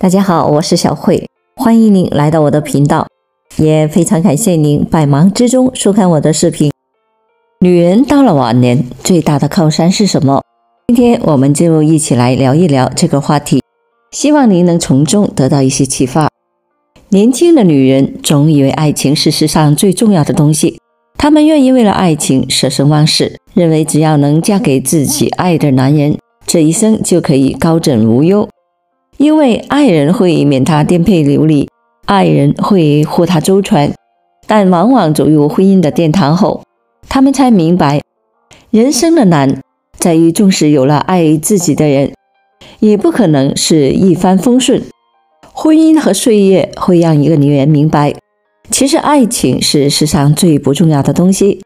大家好，我是小慧，欢迎您来到我的频道，也非常感谢您百忙之中收看我的视频。女人到了晚年，最大的靠山是什么？今天我们就一起来聊一聊这个话题，希望您能从中得到一些启发。年轻的女人总以为爱情是世上最重要的东西，她们愿意为了爱情舍生忘世，认为只要能嫁给自己爱的男人，这一生就可以高枕无忧。因为爱人会免她颠沛流离，爱人会护她周全，但往往走入婚姻的殿堂后，她们才明白，人生的难在于纵使有了爱自己的人，也不可能是一帆风顺。婚姻和岁月会让一个女人明白，其实爱情是世上最不重要的东西。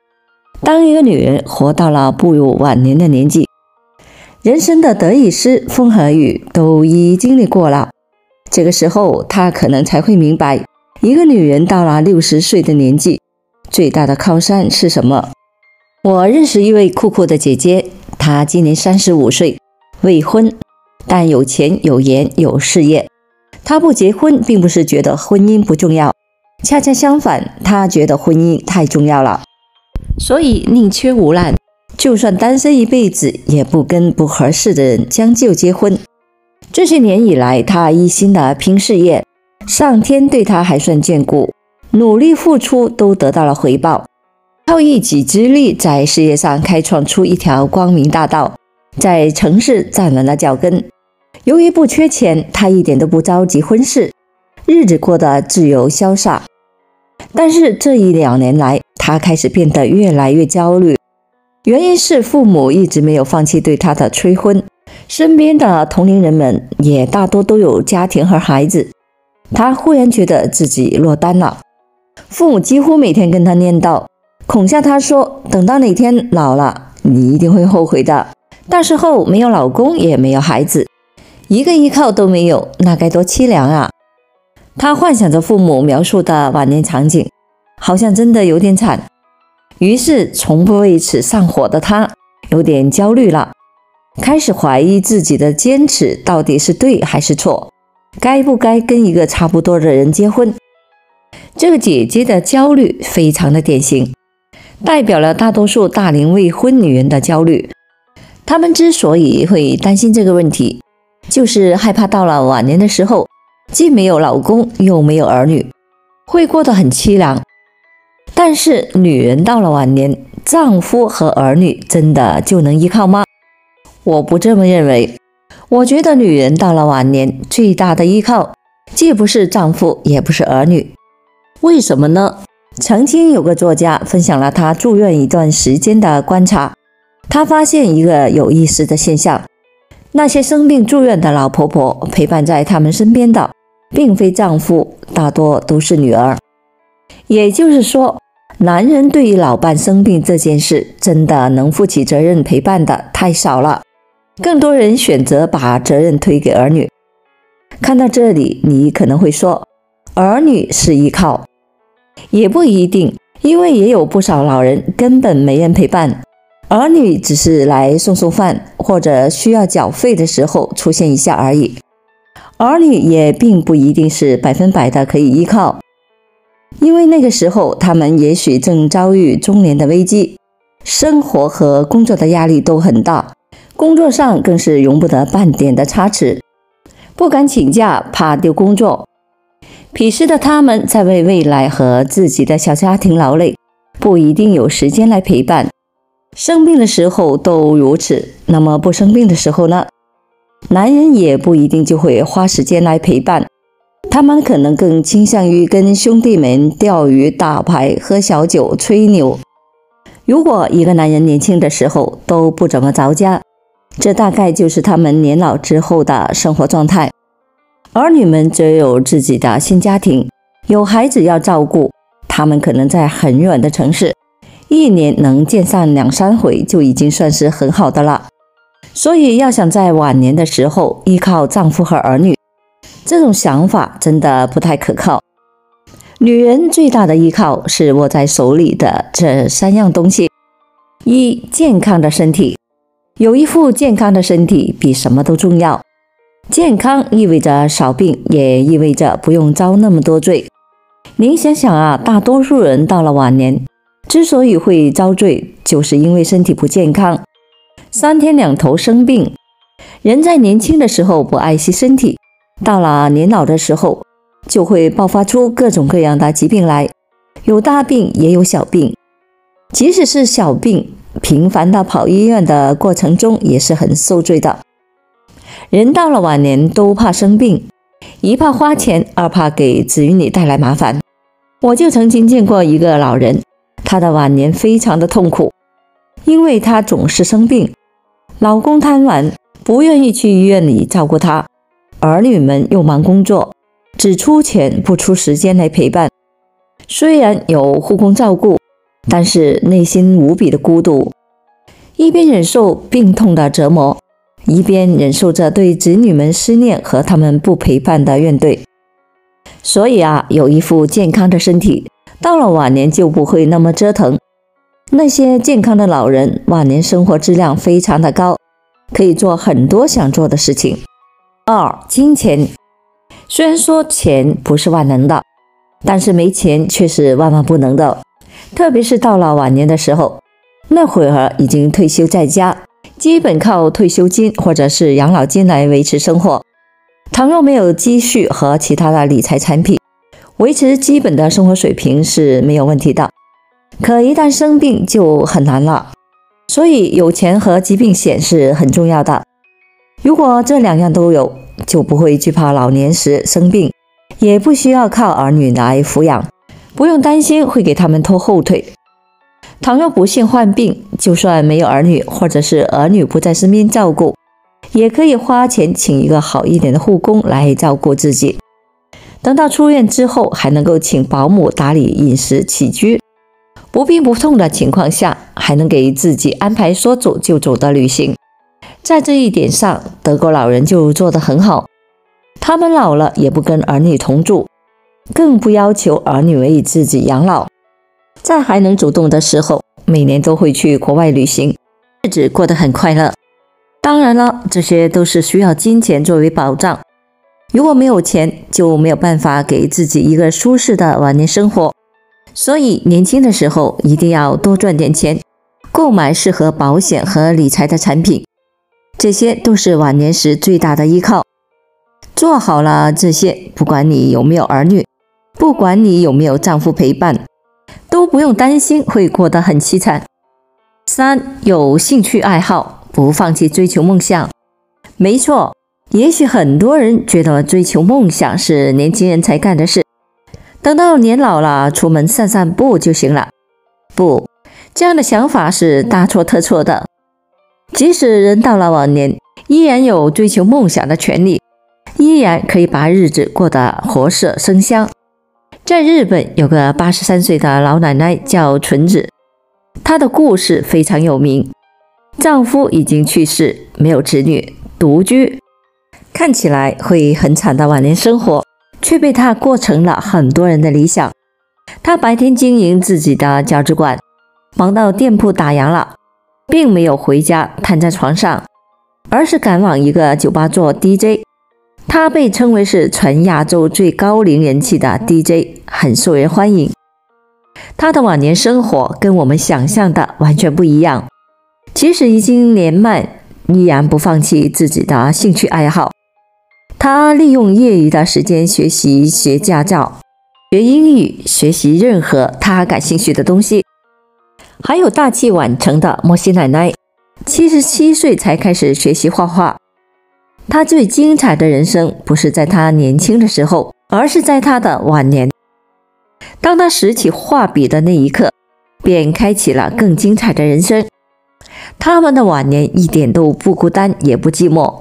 当一个女人活到了步入晚年的年纪，人生的得意失、风和雨都一一经历过了，这个时候她可能才会明白，一个女人到了60岁的年纪，最大的靠山是什么。我认识一位酷酷的姐姐，她今年35岁，未婚，但有钱有颜有事业。她不结婚并不是觉得婚姻不重要，恰恰相反，她觉得婚姻太重要了，所以宁缺毋滥，就算单身一辈子也不跟不合适的人将就结婚。这些年以来，她一心的拼事业，上天对她还算眷顾，努力付出都得到了回报，靠一己之力在事业上开创出一条光明大道，在城市站稳了脚跟。由于不缺钱，她一点都不着急婚事，日子过得自由潇洒。但是这1-2年来，她开始变得越来越焦虑，原因是父母一直没有放弃对她的催婚，身边的同龄人们也大多都有家庭和孩子。她忽然觉得自己落单了，父母几乎每天跟她念叨，恐吓她说，等到哪天老了，你一定会后悔的，到时候没有老公也没有孩子，一个依靠都没有，那该多凄凉啊。她幻想着父母描述的晚年场景，好像真的有点惨。于是从不为此上火的她有点焦虑了，开始怀疑自己的坚持到底是对还是错，该不该跟一个差不多的人结婚。这个姐姐的焦虑非常的典型，代表了大多数大龄未婚女人的焦虑。她们之所以会担心这个问题，就是害怕到了晚年的时候，既没有老公又没有儿女，会过得很凄凉。但是女人到了晚年，丈夫和儿女真的就能依靠吗？我不这么认为。我觉得女人到了晚年，最大的依靠既不是丈夫也不是儿女。为什么呢？曾经有个作家分享了他住院一段时间的观察，他发现一个有意思的现象，那些生病住院的老婆婆陪伴在他们身边的并非丈夫，大多都是女儿。也就是说，男人对于老伴生病这件事真的能负起责任陪伴的太少了，更多人选择把责任推给儿女。看到这里，你可能会说，儿女是依靠。也不一定，因为也有不少老人根本没人陪伴，儿女只是来送送饭，或者需要缴费的时候出现一下而已。儿女也并不一定是100%的可以依靠，因为那个时候他们也许正遭遇中年的危机，生活和工作的压力都很大，工作上更是容不得半点的差池，不敢请假，怕丢工作。彼时的他们在为未来和自己的小家庭劳累，不一定有时间来陪伴。生病的时候都如此，那么不生病的时候呢？男人也不一定就会花时间来陪伴，他们可能更倾向于跟兄弟们钓鱼、打牌、喝小酒、吹牛。如果一个男人年轻的时候都不怎么着家，这大概就是他们年老之后的生活状态。儿女们则有自己的新家庭，有孩子要照顾，他们可能在很远的城市，一年能见上2-3回就已经算是很好的了。所以要想在晚年的时候依靠丈夫和儿女，这种想法真的不太可靠。女人最大的依靠是握在手里的这3样东西：一、健康的身体。有一副健康的身体比什么都重要。健康意味着少病，也意味着不用遭那么多罪。您想想啊，大多数人到了晚年，之所以会遭罪，就是因为身体不健康，三天两头生病。人在年轻的时候不爱惜身体，到了年老的时候，就会爆发出各种各样的疾病来，有大病也有小病。即使是小病，频繁的跑医院的过程中也是很受罪的。人到了晚年都怕生病，一怕花钱，二怕给子女带来麻烦。我就曾经见过一个老人，他的晚年非常的痛苦，因为他总是生病，老公贪玩，不愿意去医院里照顾他，儿女们又忙工作，只出钱不出时间来陪伴。虽然有护工照顾，但是内心无比的孤独，一边忍受病痛的折磨，一边忍受着对子女们思念和他们不陪伴的怨怼。所以啊，有一副健康的身体，到了晚年就不会那么折腾。那些健康的老人，晚年生活质量非常的高，可以做很多想做的事情。二、金钱。虽然说钱不是万能的，但是没钱却是万万不能的。特别是到了晚年的时候，那会儿已经退休在家，基本靠退休金或者是养老金来维持生活。倘若没有积蓄和其他的理财产品，维持基本的生活水平是没有问题的。可一旦生病就很难了，所以有钱和疾病险是很重要的。如果这两样都有，就不会惧怕老年时生病，也不需要靠儿女来抚养，不用担心会给他们拖后腿。倘若不幸患病，就算没有儿女，或者是儿女不在身边照顾，也可以花钱请一个好一点的护工来照顾自己。等到出院之后，还能够请保姆打理饮食起居，不病不痛的情况下，还能给自己安排说走就走的旅行。在这一点上，德国老人就做得很好。他们老了也不跟儿女同住，更不要求儿女为自己养老。在还能走动的时候，每年都会去国外旅行，日子过得很快乐。当然了，这些都是需要金钱作为保障。如果没有钱，就没有办法给自己一个舒适的晚年生活。所以年轻的时候一定要多赚点钱，购买适合保险和理财的产品，这些都是晚年时最大的依靠。做好了这些，不管你有没有儿女，不管你有没有丈夫陪伴，都不用担心会过得很凄惨。三、有兴趣爱好，不放弃追求梦想。没错，也许很多人觉得追求梦想是年轻人才干的事，等到年老了，出门散散步就行了。不，这样的想法是大错特错的。即使人到了晚年，依然有追求梦想的权利，依然可以把日子过得活色生香。在日本有个83岁的老奶奶叫纯子，她的故事非常有名。丈夫已经去世，没有子女，独居，看起来会很惨的晚年生活，却被她过成了很多人的理想。她白天经营自己的饺子馆，忙到店铺打烊了，并没有回家瘫在床上，而是赶往一个酒吧做 DJ。 她被称为是全亚洲最高龄人气的 DJ， 很受人欢迎。她的晚年生活跟我们想象的完全不一样，即使已经年迈，依然不放弃自己的兴趣爱好。她利用业余的时间学驾照、学英语，学习任何她感兴趣的东西。还有大器晚成的摩西奶奶，77岁才开始学习画画。她最精彩的人生不是在她年轻的时候，而是在她的晚年。当她拾起画笔的那一刻，便开启了更精彩的人生。他们的晚年一点都不孤单，也不寂寞，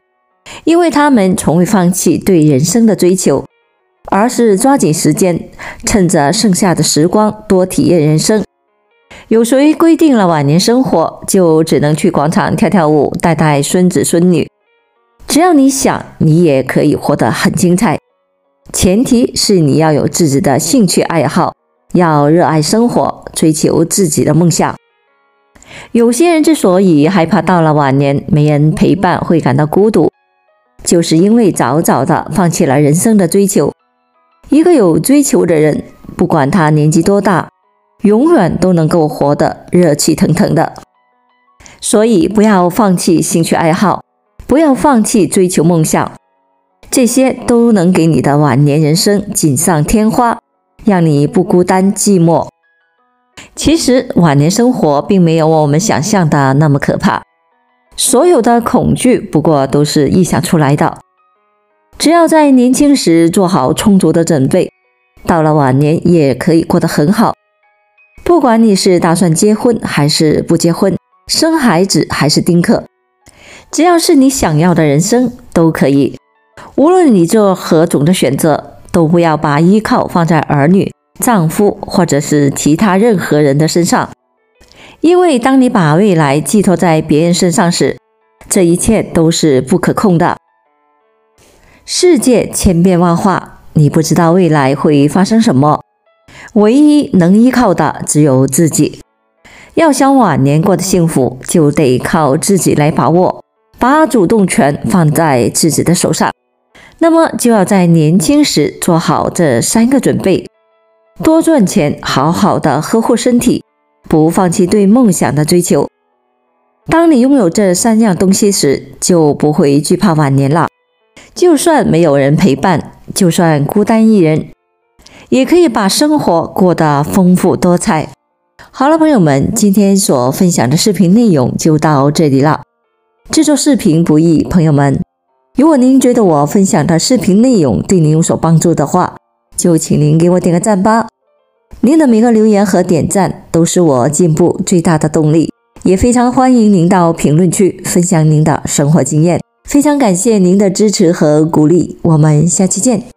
因为他们从未放弃对人生的追求，而是抓紧时间，趁着剩下的时光多体验人生。有谁规定了晚年生活就只能去广场跳跳舞，带带孙子孙女？只要你想，你也可以活得很精彩。前提是你要有自己的兴趣爱好，要热爱生活，追求自己的梦想。有些人之所以害怕到了晚年没人陪伴，会感到孤独，就是因为早早的放弃了人生的追求。一个有追求的人，不管他年纪多大，永远都能够活得热气腾腾的。所以不要放弃兴趣爱好，不要放弃追求梦想，这些都能给你的晚年人生锦上添花，让你不孤单寂寞。其实晚年生活并没有我们想象的那么可怕，所有的恐惧不过都是臆想出来的。只要在年轻时做好充足的准备，到了晚年也可以过得很好。不管你是打算结婚还是不结婚，生孩子还是丁克，只要是你想要的人生都可以。无论你做何种的选择，都不要把依靠放在儿女、丈夫或者是其他任何人的身上，因为当你把未来寄托在别人身上时，这一切都是不可控的。世界千变万化，你不知道未来会发生什么，唯一能依靠的只有自己。要想晚年过得幸福，就得靠自己来把握，把主动权放在自己的手上。那么就要在年轻时做好这3个准备：多赚钱，好好的呵护身体，不放弃对梦想的追求。当你拥有这3样东西时，就不会惧怕晚年了。就算没有人陪伴，就算孤单一人，也可以把生活过得丰富多彩。好了，朋友们，今天所分享的视频内容就到这里了。制作视频不易，朋友们，如果您觉得我分享的视频内容对您有所帮助的话，就请您给我点个赞吧。您的每个留言和点赞都是我进步最大的动力，也非常欢迎您到评论区分享您的生活经验。非常感谢您的支持和鼓励，我们下期见。